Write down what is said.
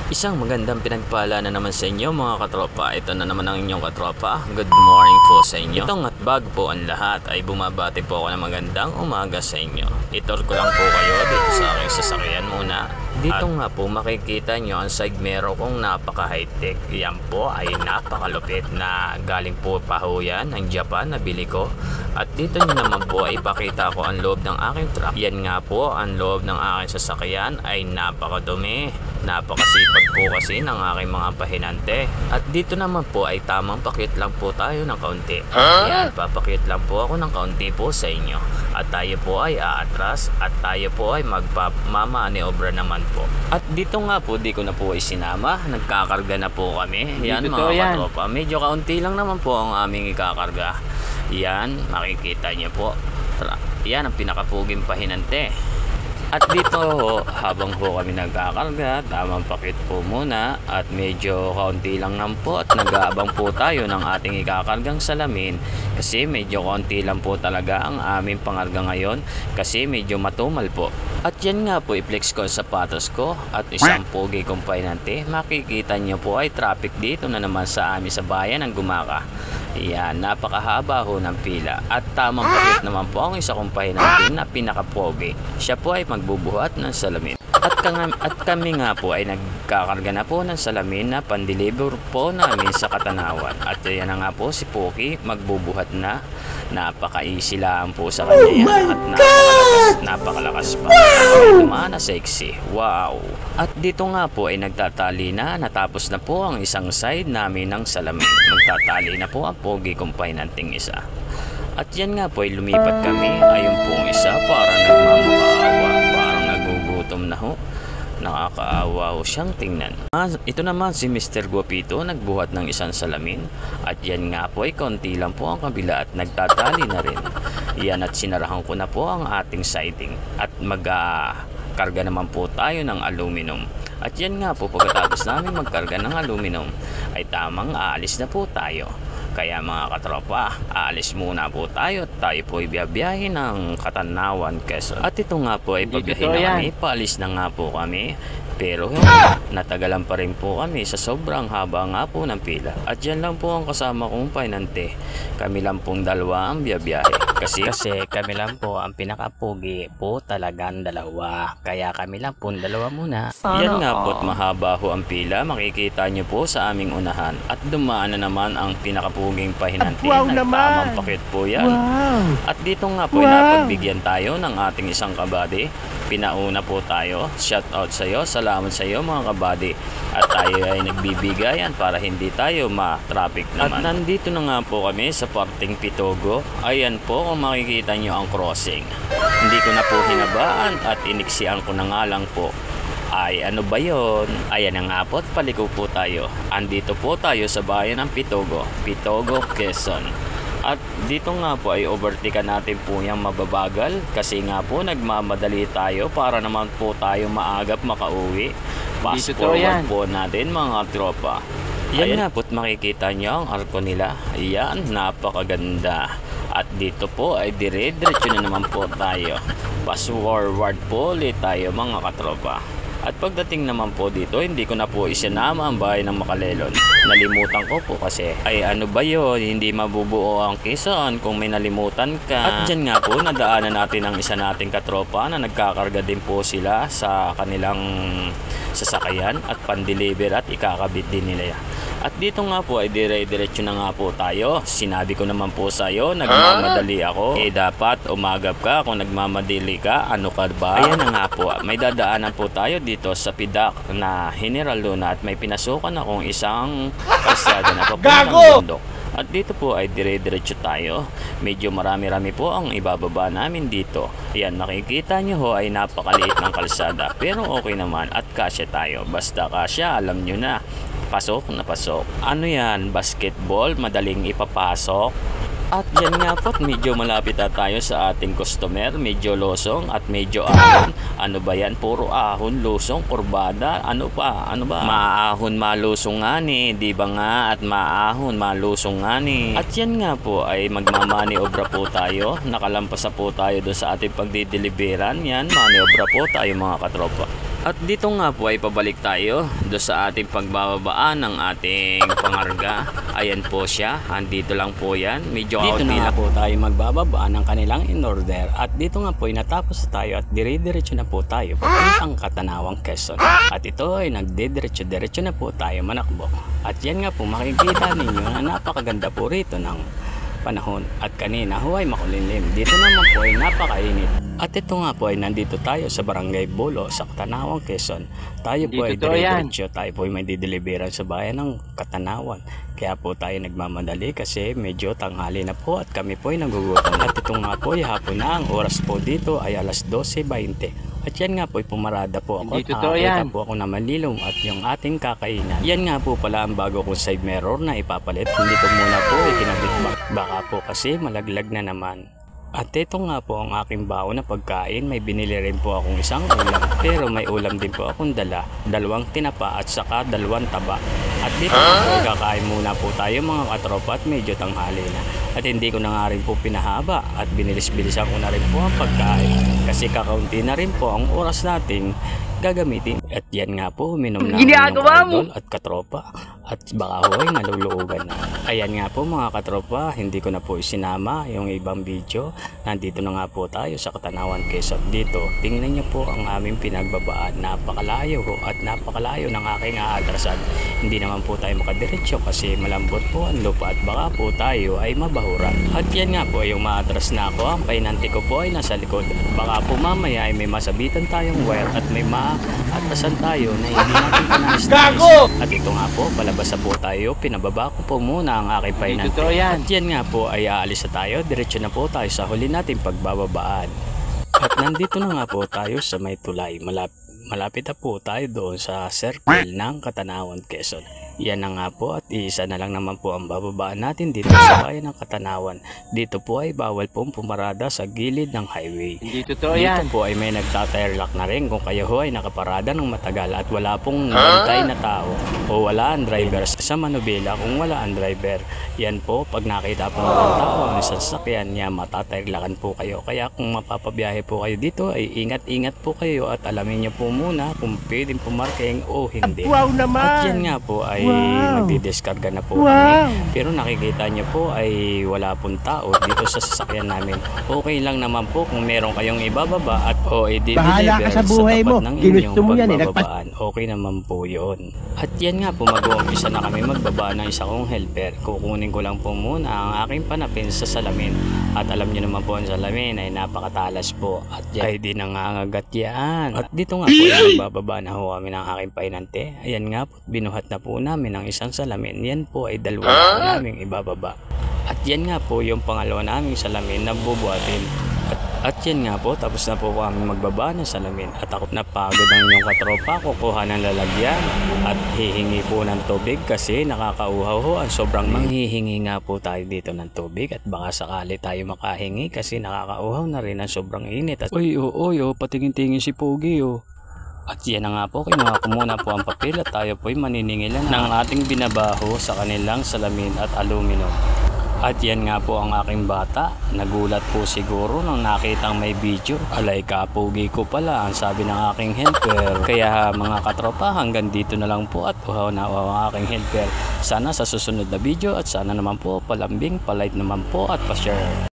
Isang magandang pinagpala na naman sa inyo mga katropa. Ito na naman ang inyong katropa. Good morning po sa inyo. Itong at bago po ang lahat ay bumabati po ako ng magandang umaga sa inyo. Itor ko lang po kayo dito sa aking sasakyan muna. Dito nga po makikita nyo ang side mirror kong napaka high tech. Yan po ay napakalupit na galing po pa ho yan ng Japan na bili ko. At dito nyo naman po ay ipakita ko ang loob ng aking truck. Yan nga po ang loob ng aking sasakyan ay napakadumi. Napakasipag po kasi ng aking mga pahinante. At dito naman po ay tamang pakyut lang po tayo ng kaunti. Yan, papakyut lang po ako ng kaunti po sa inyo. At tayo po ay aatras at tayo po ay magmamaniobra naman po. At dito nga po di ko na po isinama. Nagkakarga na po kami. Yan mga katropa. Medyo kaunti lang naman po ang aming ikakarga. Yan, makikita niyo po. Yan ang pinakapuging pahinante. At dito habang po kami nagkakarga, tamang pakit po muna at medyo kaunti lang naman po at nag-aabang po tayo ng ating ikakargang salamin kasi medyo kaunti lang po talaga ang aming pangarga ngayon kasi medyo matumal po. At yan nga po i-flex ko ang sapatos ko at isang pogi kong pahinante. Makikita nyo po ay traffic dito na naman sa amin sa bayan ng Gumaka. Yan, napakahaba ho ng pila. At tamang pakit naman po ang isa kong pahinante na pinakapogi. Siya po ay magbubuhat ng salamin. At kami nga po ay nagkakarga na po ng salamin na pandeliver po namin sa Katanawan. At yan na nga po si Poki magbubuhat na. Napaka-easy lang po sa kanya yan. At napakalakas pa. Lumana sexy. Wow! At dito nga po ay nagtatali na. Natapos na po ang isang side namin ng salamin. Magtatali na po ang Pogi kong pahinanting isa. At yan nga po ay lumipat kami. Ayun po ang isa para nagmamakaawa. Parang nagugutom na ho. Nakakaawa ho siyang tingnan. Ito naman si Mr. Guapito nagbuhat ng isang salamin. At yan nga po ay konti lang po ang kabila at nagtatali na rin. Yan at sinarahan ko na po ang ating siding. At karga naman po tayo ng aluminum. At yan nga po pagkatapos namin magkarga ng aluminum ay tamang aalis na po tayo. Kaya mga katropa, aalis muna po tayo at tayo po ibiyabiyahe ng Katanawan, Quezon. At ito nga po ay pabiyahe na kami, paalis na nga po kami. Pero natagalan pa rin po kami sa sobrang haba nga po ng pila. At yan lang po ang kasama kong pahinante. Kami lang pong dalawa ang biyabiyahe. Kasi kami lang po ang pinakapugi po talagang dalawa. Kaya kami lang po dalawa muna. Yan nga po at mahaba ho ang pila. Makikita nyo po sa aming unahan. At dumaan na naman ang pinakapuging pahinante. Nagtamang pakit po yan. At dito nga po ay napagbigyan tayo ng ating isang kabady. Pinauna po tayo. Shout out sa iyo. Salamat sa iyo mga kabady. At tayo ay nagbibigayan para hindi tayo ma-traffic naman. At nandito na nga po kami sa parting Pitogo. Ayan po kung makikita nyo ang crossing. Hindi ko na po hinabaan at iniksian ko na nga lang po. Ay ano ba yon? Ayan na nga po at paliko po tayo. Andito po tayo sa bayan ng Pitogo. Pitogo, Quezon. At dito nga po ay overtake natin po yung mababagal kasi nga po nagmamadali tayo para naman po tayo maagap makauwi. Fast forward po natin mga tropa. Yan nga po't makikita nyo ang arko nila. Ayan, napakaganda. At dito po ay dire-diretso na naman po tayo. Fast forward po ulit tayo mga katropa. At pagdating naman po dito, hindi ko na po isinama ang bahay ng Makalelon. Nalimutan ko po kasi, ay ano ba yun, hindi mabubuo ang Quezon kung may nalimutan ka. At dyan nga po, nadaanan natin ang isa nating katropa na nagkakarga din po sila sa kanilang sasakyan at pandeliver at ikakabit din nila yan. At dito nga po ay dire-diretso na nga po tayo. Sinabi ko naman po sa iyo, nagmamadali ako. Eh dapat umagap ka kung nagmamadali ka. Ano ka ba? Ayan na nga po. May dadaanan po tayo dito sa Pidak na General Luna at may pinasukan akong isang kalsada na papuntang bundok. At dito po ay dire-diretso tayo. Medyo marami-rami po ang ibababa namin dito. Ayan, makikita nyo ho ay napakaliit ng kalsada. Pero okay naman at kasya tayo. Basta kasya, alam nyo na. Pasok na pasok. Ano yan? Basketball? Madaling ipapasok? At yan nga po, medyo malapit na tayo sa ating customer. Medyo losong at medyo ahon. Ano ba yan? Puro ahon, losong, kurbada. Ano pa? Ano ba? Maahon, malusong nga ni. Di ba nga? At maahon, malusong nga ni. At yan nga po ay magmamaniobra po tayo. Nakalampas po tayo doon sa ating pagdideliveran. Yan, maniobra po tayo mga katropa. At dito nga po ay pabalik tayo do sa ating pagbababaan ng ating pangarga. Ayan po siya, andito lang po yan. Medyo Dito outdated na nga po tayo magbababa ng kanilang in-order. At dito nga po ay natapos tayo at dire-diretso na po tayo papuntang Katanawang, Quezon. At ito ay nagdidiretso-diretso na po tayo manakbo. At yan nga po makikita ninyo na napakaganda po rito ng panahon. At kanina ho ay makulimlim. Dito naman po ay napakainit. At ito nga po ay nandito tayo sa Barangay Bolo sa Katanawang, Quezon. Tayo po ay dire-diretso. Tayo po ay may dideliveran sa bayan ng Katanawan. Kaya po tayo nagmamadali kasi medyo tanghali na po at kami po ay nagugutom. At ito nga po ay hapon na. Ang oras po dito ay alas 12:20. At yan nga po ay pumarada po ako. At nakakita po ako na manilong at yung ating kakainan. Yan nga po pala ang bago kong side mirror na ipapalit. Hindi ko muna po ikinabit baka po kasi malaglag na naman. At ito nga po ang aking baon na pagkain. May binili rin po akong isang ulam. Pero may ulam din po akong dala. 2 tinapa at saka 2 taba. At dito nga po kakain muna po tayo mga katropa at medyo tanghali na. At hindi ko na nga rin po pinahaba at binilis-bilisan ko na rin po ang pagkain. Kasi kakaunti na rin po ang oras nating gagamitin. At yan nga po, uminom na yung idol at katropa. At baka ho ay naluluugan na. Ayan nga po mga katropa, hindi ko na po isinama yung ibang video. Nandito na nga po tayo sa Katanawan, Quezon. Dito, tingnan niyo po ang aming pinagbabaan. Napakalayo ho at napakalayo ng aking aatrasan. Hindi naman po tayo makadiretso kasi malambot po ang lupa at baka po tayo ay mabahuran. At yan nga po yung maatras na ako. Ang painante ko po ay nasa likod. At baka po mamaya ay may masabitan tayong wire at may maatrasan tayo na hindi natin panais-nais. At ito nga po, palabas na po tayo. Pinababa ko po muna ang aking painante. At yan nga po ay aalis na tayo. Diretso na po tayo sa huli nating pagbababaan. At nandito na nga po tayo sa may tulay. Malapit na po tayo doon sa circle ng Katanawan, Quezon. Yan na nga po at isa na lang naman po ang bababaan natin dito sa bayan ng Katanawan. Dito po ay bawal pong pumarada sa gilid ng highway. Dito po ay may nagta-tire lock na rin kung kayo ho ay nakaparada ng matagal at wala pong nabantay na tao o wala ang driver. Sa Manubela kung wala ang driver, yan po pag nakita po ng tao ang isang sasakyan niya matatire lockan po kayo. Kaya kung mapapabiyahe po kayo dito ay ingat-ingat po kayo at alamin niyo po muna kung pwedeng pumarking o hindi. Wow naman! At yan nga po ay magdidiskarga na po kami. Pero nakikita nyo po ay wala pong tao dito sa sasakyan namin. Okay lang naman po kung meron kayong ibababa at o i-deliver sa tapat ng inyong pagbababaan. Okay naman po yun. At yan nga po mag-uumpisa na kami magbaba ng isa kong helper. Kukunin ko lang po muna ang aking panapin sa salamin. At alam nyo naman po ang salamin ay napakatalas po. At yan ay di nangangagat yan. At dito nga po ay magbababa na ho kami ng aking painante. Ayan nga po, binuhat na po namin ang isang salamin. Yan po ay 2 na naming ibababa. At yan nga po yung pangalawa naming salamin na bubuhatin. At yan nga po, tapos na po kami magbaba ng salamin. At ako napagod ang inyong katropa, kukuha ng lalagyan at hihingi po ng tubig kasi nakakauhaw ho. Ang sobrang manghihingi nga po tayo dito ng tubig at baka sakali tayo makahingi kasi nakakauhaw na rin ang sobrang init. At oy, patingin-tingin si Pogi At yan na nga po, kinuha ko muna po ang papel at tayo po ay maniningil ng ating binabaho sa kanilang salamin at aluminum. At yan nga po ang aking bata. Nagulat po siguro nang nakitang may video. Alay ka, Pogi ko pala ang sabi ng aking helper. Kaya mga katropa, hanggang dito na lang po at uhaw na uhaw ang aking helper. Sana sa susunod na video at sana naman po palambing, palike naman po at pa-share.